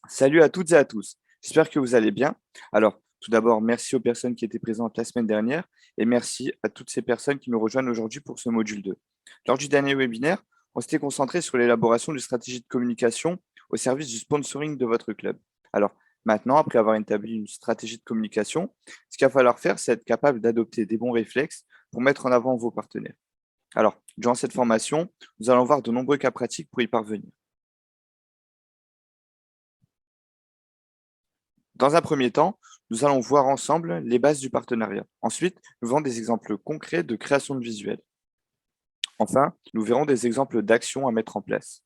Salut à toutes et à tous. J'espère que vous allez bien. Alors, tout d'abord, merci aux personnes qui étaient présentes la semaine dernière et merci à toutes ces personnes qui nous rejoignent aujourd'hui pour ce module 2. Lors du dernier webinaire, on s'était concentré sur l'élaboration d'une stratégie de communication au service du sponsoring de votre club. Alors, maintenant, après avoir établi une stratégie de communication, ce qu'il va falloir faire, c'est être capable d'adopter des bons réflexes pour mettre en avant vos partenaires. Alors, durant cette formation, nous allons voir de nombreux cas pratiques pour y parvenir. Dans un premier temps, nous allons voir ensemble les bases du partenariat. Ensuite, nous verrons des exemples concrets de création de visuels. Enfin, nous verrons des exemples d'actions à mettre en place.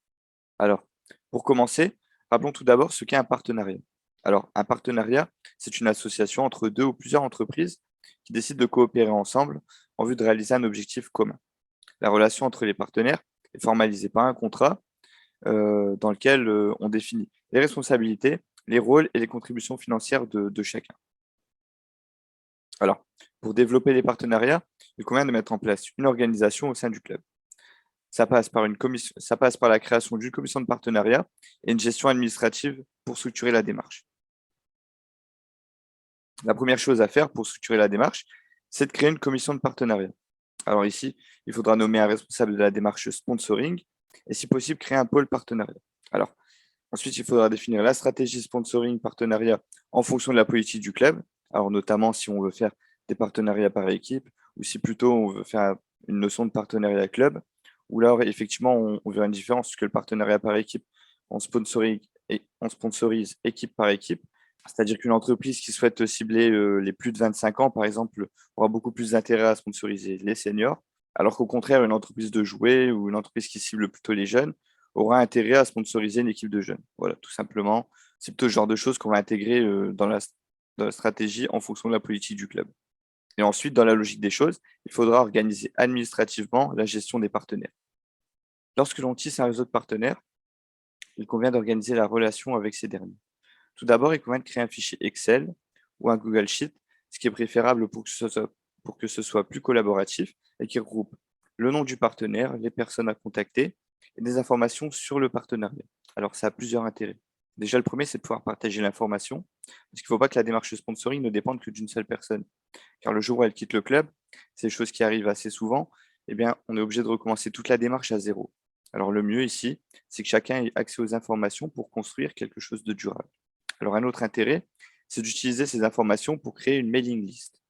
Alors, pour commencer, rappelons tout d'abord ce qu'est un partenariat. Alors, un partenariat, c'est une association entre deux ou plusieurs entreprises qui décident de coopérer ensemble en vue de réaliser un objectif commun. La relation entre les partenaires est formalisée par un contrat dans lequel on définit les responsabilités, les rôles et les contributions financières de chacun. Alors, pour développer les partenariats, il convient de mettre en place une organisation au sein du club. Ça passe par la création d'une commission de partenariat et une gestion administrative pour structurer la démarche. La première chose à faire pour structurer la démarche, c'est de créer une commission de partenariat. Alors ici, il faudra nommer un responsable de la démarche sponsoring et si possible créer un pôle partenariat. Alors, ensuite, il faudra définir la stratégie sponsoring partenariat en fonction de la politique du club. Alors, notamment si on veut faire des partenariats par équipe ou si plutôt on veut faire une notion de partenariat club, où là, effectivement, on verra une différence puisque le partenariat par équipe, on sponsorise équipe par équipe. C'est-à-dire qu'une entreprise qui souhaite cibler les plus de 25 ans, par exemple, aura beaucoup plus d'intérêt à sponsoriser les seniors, alors qu'au contraire, une entreprise de jouets ou une entreprise qui cible plutôt les jeunes aura intérêt à sponsoriser une équipe de jeunes. Voilà, tout simplement. C'est plutôt ce genre de choses qu'on va intégrer dans la stratégie en fonction de la politique du club. Et ensuite, dans la logique des choses, il faudra organiser administrativement la gestion des partenaires. Lorsque l'on tisse un réseau de partenaires, il convient d'organiser la relation avec ces derniers. Tout d'abord, il convient de créer un fichier Excel ou un Google Sheet, ce qui est préférable pour que ce soit plus collaboratif et qui regroupe le nom du partenaire, les personnes à contacter et des informations sur le partenariat. Alors, ça a plusieurs intérêts. Déjà, le premier, c'est de pouvoir partager l'information, parce qu'il ne faut pas que la démarche sponsoring ne dépende que d'une seule personne. Car le jour où elle quitte le club, c'est des choses qui arrivent assez souvent, eh bien, on est obligé de recommencer toute la démarche à zéro. Alors, le mieux ici, c'est que chacun ait accès aux informations pour construire quelque chose de durable. Alors, un autre intérêt, c'est d'utiliser ces informations pour créer une mailing list.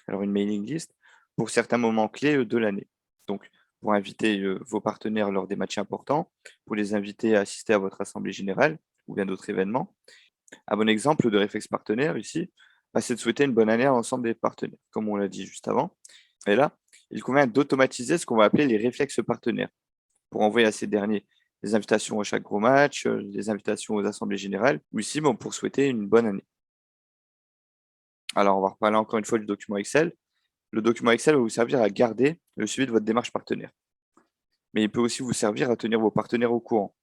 Alors, une mailing list pour certains moments clés de l'année. Donc, pour inviter vos partenaires lors des matchs importants, pour les inviter à assister à votre assemblée générale ou bien d'autres événements. Un bon exemple de réflexe partenaire ici, bah, c'est de souhaiter une bonne année à l'ensemble des partenaires, comme on l'a dit juste avant. Et là, il convient d'automatiser ce qu'on va appeler les réflexes partenaires pour envoyer à ces derniers les invitations à chaque gros match, les invitations aux assemblées générales, ou ici bon, pour souhaiter une bonne année. Alors, on va reparler encore une fois du document Excel. Le document Excel va vous servir à garder le suivi de votre démarche partenaire. Mais il peut aussi vous servir à tenir vos partenaires au courant,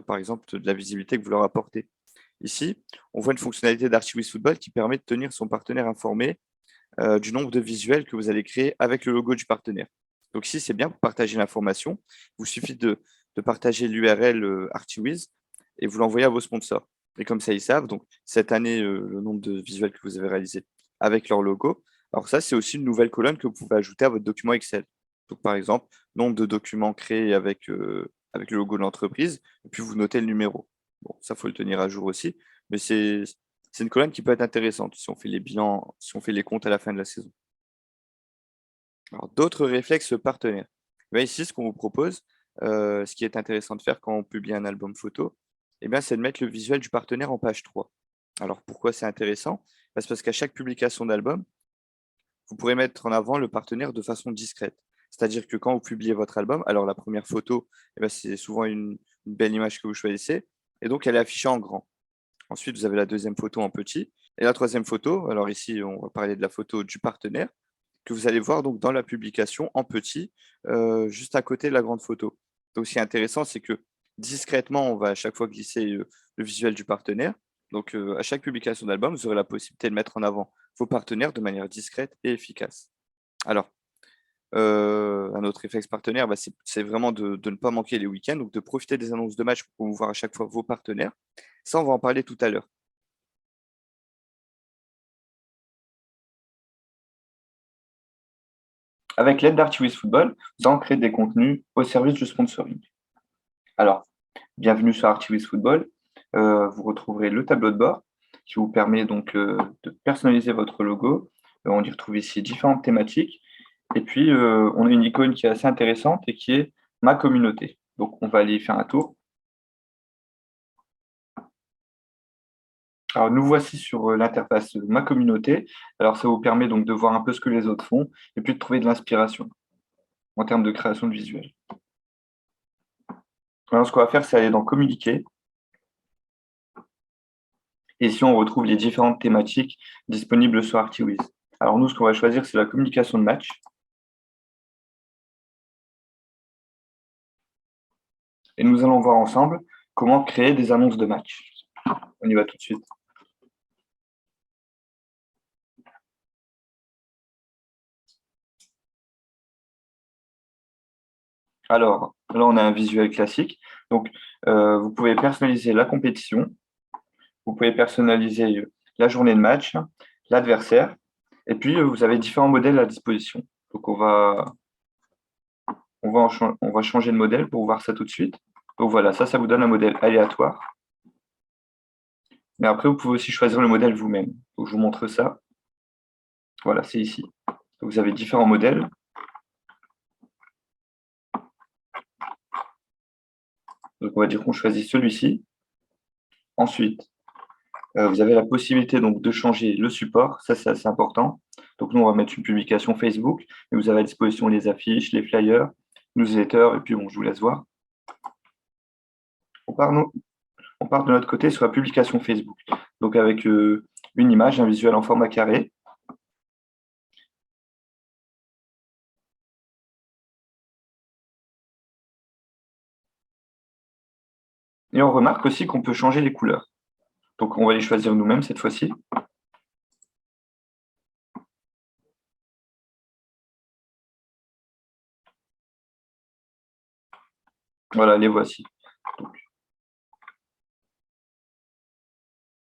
par exemple, de la visibilité que vous leur apportez. Ici, on voit une fonctionnalité d'Archiviz Football qui permet de tenir son partenaire informé du nombre de visuels que vous allez créer avec le logo du partenaire. Donc ici, c'est bien pour partager l'information. Il vous suffit de partager l'URL Archiviz et vous l'envoyez à vos sponsors. Et comme ça, ils savent, donc cette année, le nombre de visuels que vous avez réalisés avec leur logo. Alors ça, c'est aussi une nouvelle colonne que vous pouvez ajouter à votre document Excel. Donc par exemple, nombre de documents créés avec le logo de l'entreprise, et puis vous notez le numéro. Bon, ça, faut le tenir à jour aussi, mais c'est une colonne qui peut être intéressante si on fait les bilans, si on fait les comptes à la fin de la saison. Alors, d'autres réflexes partenaires. Eh bien, ici, ce qu'on vous propose, ce qui est intéressant de faire quand on publie un album photo, eh bien, c'est de mettre le visuel du partenaire en page 3. Alors, pourquoi c'est intéressant? Bah, c'est parce qu'à chaque publication d'album, vous pourrez mettre en avant le partenaire de façon discrète. C'est-à-dire que quand vous publiez votre album, alors la première photo, eh ben, c'est souvent une belle image que vous choisissez, et donc elle est affichée en grand. Ensuite, vous avez la deuxième photo en petit, et la troisième photo, alors ici, on va parler de la photo du partenaire, que vous allez voir donc dans la publication en petit, juste à côté de la grande photo. Donc, ce qui est intéressant, c'est que discrètement, on va à chaque fois glisser le visuel du partenaire. Donc, à chaque publication d'album, vous aurez la possibilité de mettre en avant vos partenaires de manière discrète et efficace. Alors, un autre réflexe partenaire, bah, c'est vraiment de ne pas manquer les week-ends, donc de profiter des annonces de matchs pour promouvoir à chaque fois vos partenaires. Ça, on va en parler tout à l'heure. Avec l'aide d'Archiviz Football, vous allez créer des contenus au service du sponsoring. Alors, bienvenue sur Archiviz Football. Vous retrouverez le tableau de bord qui vous permet donc de personnaliser votre logo. On y retrouve ici différentes thématiques. Et puis, on a une icône qui est assez intéressante et qui est ma communauté. Donc, on va aller y faire un tour. Alors, nous voici sur l'interface ma communauté. Alors, ça vous permet donc de voir un peu ce que les autres font et puis de trouver de l'inspiration en termes de création de visuels. Alors, ce qu'on va faire, c'est aller dans communiquer. Et ici, on retrouve les différentes thématiques disponibles sur ArchiWiz. Alors, nous, ce qu'on va choisir, c'est la communication de match. Et nous allons voir ensemble comment créer des annonces de match. On y va tout de suite. Alors, là, on a un visuel classique. Donc, vous pouvez personnaliser la compétition. Vous pouvez personnaliser la journée de match, l'adversaire. Et puis, vous avez différents modèles à disposition. Donc, on va changer de modèle pour voir ça tout de suite. Donc, voilà, ça vous donne un modèle aléatoire. Mais après, vous pouvez aussi choisir le modèle vous-même. Donc, je vous montre ça. Voilà, c'est ici. Vous avez différents modèles. Donc, on va dire qu'on choisit celui-ci. Ensuite, vous avez la possibilité donc, de changer le support. Ça, c'est assez important. Donc, nous, on va mettre une publication Facebook. Et vous avez à disposition les affiches, les flyers, newsletters. Et puis, bon, je vous laisse voir. On part de notre côté sur la publication Facebook. Donc, avec une image, un visuel en format carré. Et on remarque aussi qu'on peut changer les couleurs. Donc, on va les choisir nous-mêmes cette fois-ci. Voilà, les voici.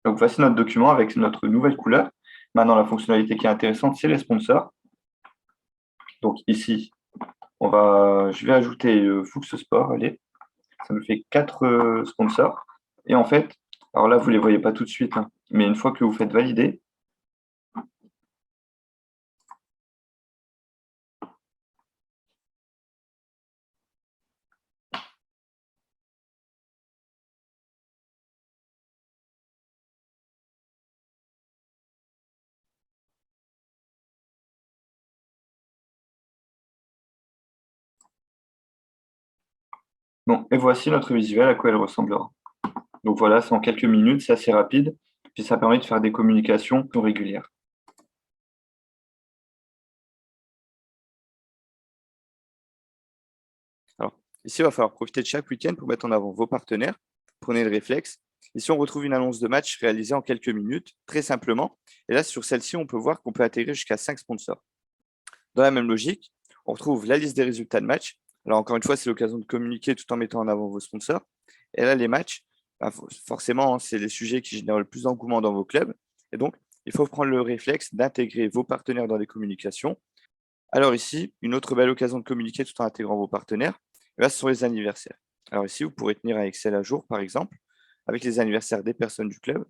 Donc, voici notre document avec notre nouvelle couleur. Maintenant, la fonctionnalité qui est intéressante, c'est les sponsors. Donc, ici, je vais ajouter Fuchs Sport. Allez, ça me fait 4 sponsors. Et en fait, alors là, vous ne les voyez pas tout de suite, hein, mais une fois que vous faites valider, bon, et voici notre visuel à quoi elle ressemblera. Donc voilà, c'est en quelques minutes, c'est assez rapide, puis ça permet de faire des communications plus régulières. Alors, ici, il va falloir profiter de chaque week-end pour mettre en avant vos partenaires. Prenez le réflexe. Ici, on retrouve une annonce de match réalisée en quelques minutes, très simplement. Et là, sur celle-ci, on peut voir qu'on peut intégrer jusqu'à 5 sponsors. Dans la même logique, on retrouve la liste des résultats de match. Alors, encore une fois, c'est l'occasion de communiquer tout en mettant en avant vos sponsors. Et là, les matchs, forcément, hein, c'est les sujets qui génèrent le plus d'engouement dans vos clubs. Et donc, il faut prendre le réflexe d'intégrer vos partenaires dans les communications. Alors ici, une autre belle occasion de communiquer tout en intégrant vos partenaires, là, ce sont les anniversaires. Alors ici, vous pourrez tenir un Excel à jour, par exemple, avec les anniversaires des personnes du club.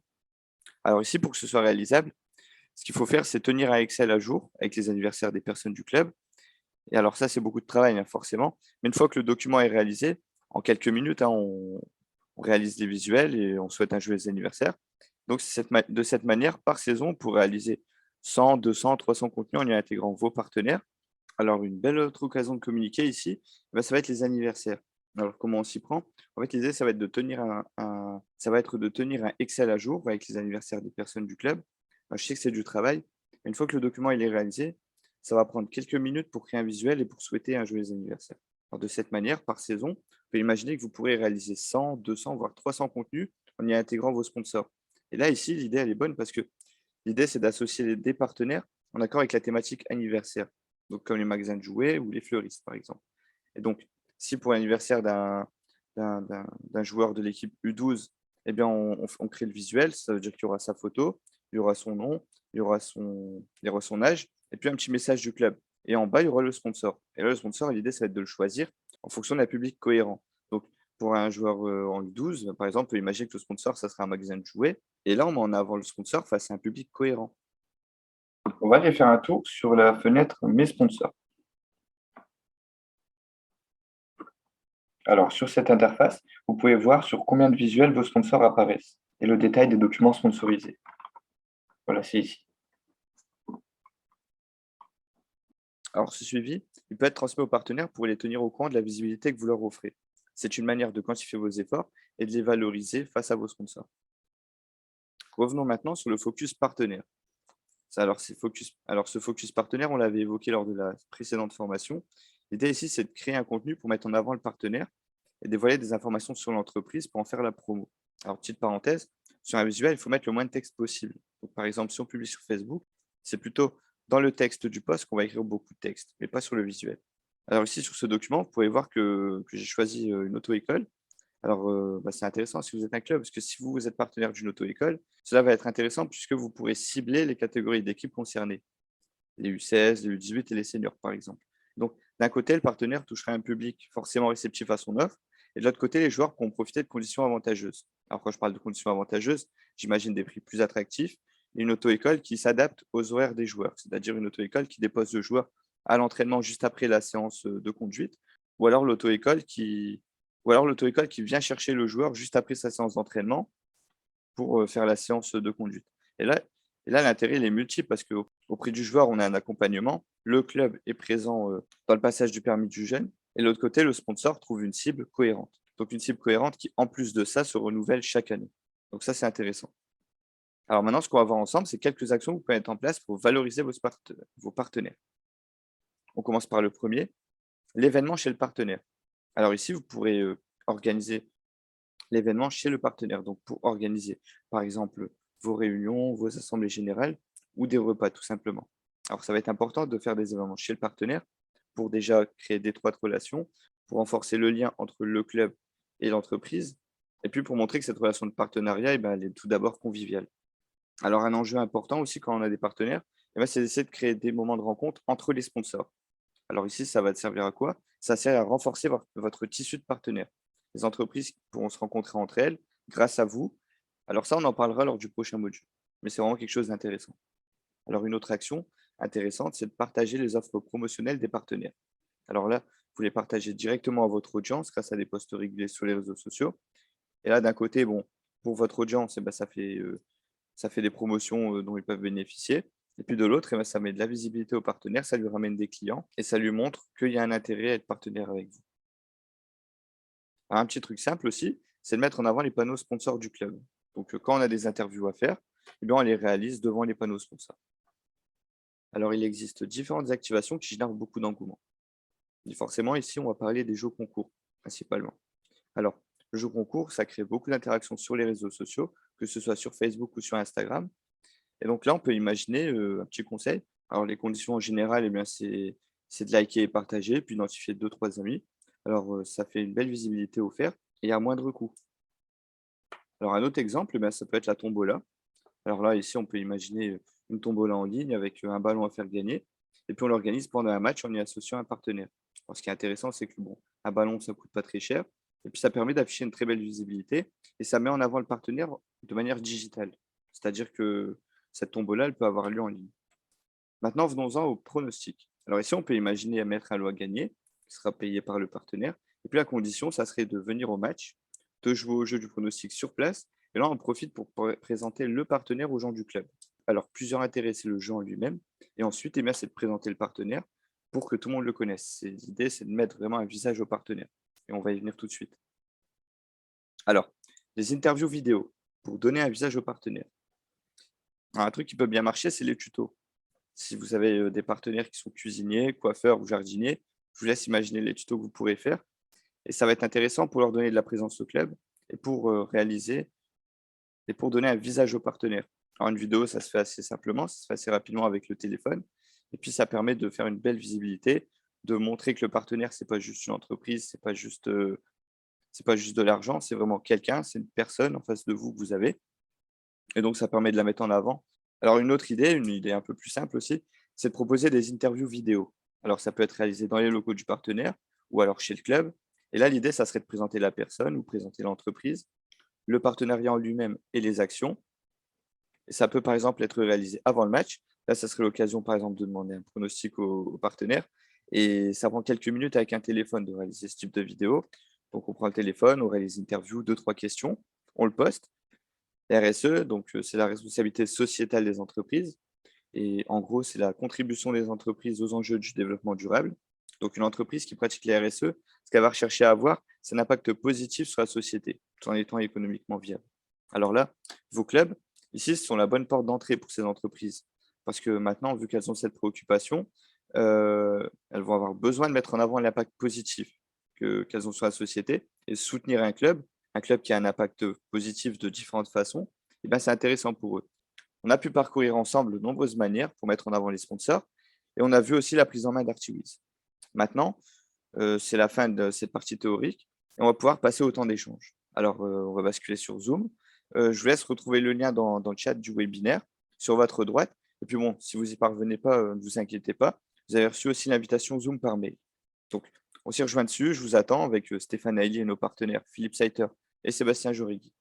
Alors ici, pour que ce soit réalisable, ce qu'il faut faire, c'est tenir un Excel à jour avec les anniversaires des personnes du club. Et alors ça, c'est beaucoup de travail, hein, forcément. Mais une fois que le document est réalisé, en quelques minutes, hein, on réalise des visuels et on souhaite un joyeux anniversaire. Donc, de cette manière, par saison, pour réaliser 100, 200, 300 contenus en y intégrant vos partenaires. Alors, une belle autre occasion de communiquer ici, ça va être les anniversaires. Alors, comment on s'y prend? En fait, l'idée, ça va être de tenir un Excel à jour avec les anniversaires des personnes du club. Je sais que c'est du travail. Une fois que le document il est réalisé, ça va prendre quelques minutes pour créer un visuel et pour souhaiter un joyeux anniversaire. Alors, de cette manière, par saison, vous pouvez imaginer que vous pourrez réaliser 100, 200, voire 300 contenus en y intégrant vos sponsors. Et là, ici, l'idée, elle est bonne parce que l'idée, c'est d'associer des partenaires en accord avec la thématique anniversaire. Donc, comme les magasins de jouets ou les fleuristes, par exemple. Et donc, si pour l'anniversaire d'un joueur de l'équipe U12, eh bien, on crée le visuel. Ça veut dire qu'il y aura sa photo, il y aura son nom, il y aura son âge et puis un petit message du club. Et en bas, il y aura le sponsor. Et là, le sponsor, l'idée, ça va être de le choisir en fonction d'un public cohérent. Donc, pour un joueur en U12, par exemple, on peut imaginer que le sponsor, ça sera un magasin de jouets. Et là, on met en avant le sponsor face à un public cohérent. On va aller faire un tour sur la fenêtre Mes sponsors. Alors, sur cette interface, vous pouvez voir sur combien de visuels vos sponsors apparaissent et le détail des documents sponsorisés. Voilà, c'est ici. Alors, ce suivi, il peut être transmis aux partenaires pour les tenir au courant de la visibilité que vous leur offrez. C'est une manière de quantifier vos efforts et de les valoriser face à vos sponsors. Revenons maintenant sur le focus partenaire. Alors, ce focus partenaire, on l'avait évoqué lors de la précédente formation. L'idée ici, c'est de créer un contenu pour mettre en avant le partenaire et dévoiler des informations sur l'entreprise pour en faire la promo. Alors, petite parenthèse, sur un visuel, il faut mettre le moins de texte possible. Donc, par exemple, si on publie sur Facebook, c'est plutôt dans le texte du post qu'on va écrire beaucoup de texte, mais pas sur le visuel. Alors ici, sur ce document, vous pouvez voir que j'ai choisi une auto-école. Alors, c'est intéressant si vous êtes un club, parce que si vous êtes partenaire d'une auto-école, cela va être intéressant puisque vous pourrez cibler les catégories d'équipes concernées, les U16, les U18 et les seniors, par exemple. Donc, d'un côté, le partenaire touchera un public forcément réceptif à son offre, et de l'autre côté, les joueurs pourront profiter de conditions avantageuses. Alors, quand je parle de conditions avantageuses, j'imagine des prix plus attractifs et une auto-école qui s'adapte aux horaires des joueurs, c'est-à-dire une auto-école qui dépose le joueur à l'entraînement juste après la séance de conduite, ou alors l'auto-école qui, ou alors l'auto-école qui vient chercher le joueur juste après sa séance d'entraînement pour faire la séance de conduite. Et là, l'intérêt, il est multiple parce qu'auprès du joueur, on a un accompagnement. Le club est présent dans le passage du permis du jeune. Et de l'autre côté, le sponsor trouve une cible cohérente. Donc, une cible cohérente qui, en plus de ça, se renouvelle chaque année. Donc, ça, c'est intéressant. Alors maintenant, ce qu'on va voir ensemble, c'est quelques actions que vous pouvez mettre en place pour valoriser vos partenaires. On commence par le premier, l'événement chez le partenaire. Alors ici, vous pourrez organiser l'événement chez le partenaire. Donc, pour organiser, par exemple, vos réunions, vos assemblées générales ou des repas, tout simplement. Alors, ça va être important de faire des événements chez le partenaire pour déjà créer d'étroites relations, pour renforcer le lien entre le club et l'entreprise, et puis pour montrer que cette relation de partenariat, elle est tout d'abord conviviale. Alors, un enjeu important aussi quand on a des partenaires, c'est d'essayer de créer des moments de rencontre entre les sponsors. Alors ici, ça va te servir à quoi? Ça sert à renforcer votre tissu de partenaires. Les entreprises pourront se rencontrer entre elles grâce à vous. Alors ça, on en parlera lors du prochain module, mais c'est vraiment quelque chose d'intéressant. Alors une autre action intéressante, c'est de partager les offres promotionnelles des partenaires. Alors là, vous les partagez directement à votre audience grâce à des posts réguliers sur les réseaux sociaux. Et là, d'un côté, bon, pour votre audience, ça fait des promotions dont ils peuvent bénéficier. Et puis de l'autre, ça met de la visibilité au partenaire, ça lui ramène des clients et ça lui montre qu'il y a un intérêt à être partenaire avec vous. Alors, un petit truc simple aussi, c'est de mettre en avant les panneaux sponsors du club. Donc, quand on a des interviews à faire, on les réalise devant les panneaux sponsors. Alors, il existe différentes activations qui génèrent beaucoup d'engouement. Et forcément, ici, on va parler des jeux concours, principalement. Alors, le jeu concours, ça crée beaucoup d'interactions sur les réseaux sociaux, que ce soit sur Facebook ou sur Instagram. Et donc là, on peut imaginer, un petit conseil. Alors les conditions en général, c'est de liker et partager, puis d'identifier deux trois amis. Alors, ça fait une belle visibilité offerte et à moindre coût. Alors un autre exemple, ça peut être la tombola. Alors là, ici, on peut imaginer, une tombola en ligne avec, un ballon à faire gagner et puis on l'organise pendant un match en y associant un partenaire. Alors ce qui est intéressant, c'est que bon, un ballon, ça coûte pas très cher et puis ça permet d'afficher une très belle visibilité et ça met en avant le partenaire de manière digitale. C'est-à-dire que cette tombola, elle peut avoir lieu en ligne. Maintenant, venons-en au pronostic. Alors ici, on peut imaginer mettre un lot à gagner, qui sera payé par le partenaire. Et puis la condition, ça serait de venir au match, de jouer au jeu du pronostic sur place. Et là, on profite pour présenter le partenaire aux gens du club. Alors, plusieurs intérêts, c'est le jeu en lui-même. Et ensuite, c'est de présenter le partenaire pour que tout le monde le connaisse. L'idée, c'est de mettre vraiment un visage au partenaire. Et on va y venir tout de suite. Alors, les interviews vidéo pour donner un visage au partenaire. Alors, un truc qui peut bien marcher, c'est les tutos. Si vous avez des partenaires qui sont cuisiniers, coiffeurs ou jardiniers, je vous laisse imaginer les tutos que vous pourrez faire. Et ça va être intéressant pour leur donner de la présence au club et pour réaliser et pour donner un visage au partenaire. Alors, une vidéo, ça se fait assez simplement, ça se fait assez rapidement avec le téléphone. Et puis, ça permet de faire une belle visibilité, de montrer que le partenaire, c'est pas juste une entreprise, c'est pas juste de l'argent, c'est vraiment quelqu'un, c'est une personne en face de vous que vous avez. Et donc, ça permet de la mettre en avant. Alors, une idée un peu plus simple aussi, c'est de proposer des interviews vidéo. Alors, ça peut être réalisé dans les locaux du partenaire ou alors chez le club. Et là, l'idée, ça serait de présenter la personne ou présenter l'entreprise, le partenariat en lui-même et les actions. Et ça peut, par exemple, être réalisé avant le match. Là, ça serait l'occasion, par exemple, de demander un pronostic au partenaire. Et ça prend quelques minutes avec un téléphone de réaliser ce type de vidéo. Donc, on prend le téléphone, on réalise l'interview, deux, trois questions, on le poste. RSE, donc c'est la responsabilité sociétale des entreprises. Et en gros, c'est la contribution des entreprises aux enjeux du développement durable. Donc, une entreprise qui pratique les RSE, ce qu'elle va rechercher à avoir, c'est un impact positif sur la société, tout en étant économiquement viable. Alors là, vos clubs, ici, ce sont la bonne porte d'entrée pour ces entreprises. Parce que maintenant, vu qu'elles ont cette préoccupation, elles vont avoir besoin de mettre en avant l'impact positif qu'elles ont sur la société et soutenir un club qui a un impact positif de différentes façons, eh ben, c'est intéressant pour eux. On a pu parcourir ensemble de nombreuses manières pour mettre en avant les sponsors et on a vu aussi la prise en main d'Artiwiz. Maintenant, c'est la fin de cette partie théorique et on va pouvoir passer au temps d'échange. Alors, on va basculer sur Zoom. Je vous laisse retrouver le lien dans le chat du webinaire sur votre droite. Et puis bon, si vous n'y parvenez pas, ne vous inquiétez pas. Vous avez reçu aussi l'invitation Zoom par mail. Donc, on s'y rejoint dessus. Je vous attends avec Stéphane Hailly et nos partenaires Philippe Seiter et Sébastien Jorigui.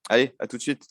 Allez, à tout de suite.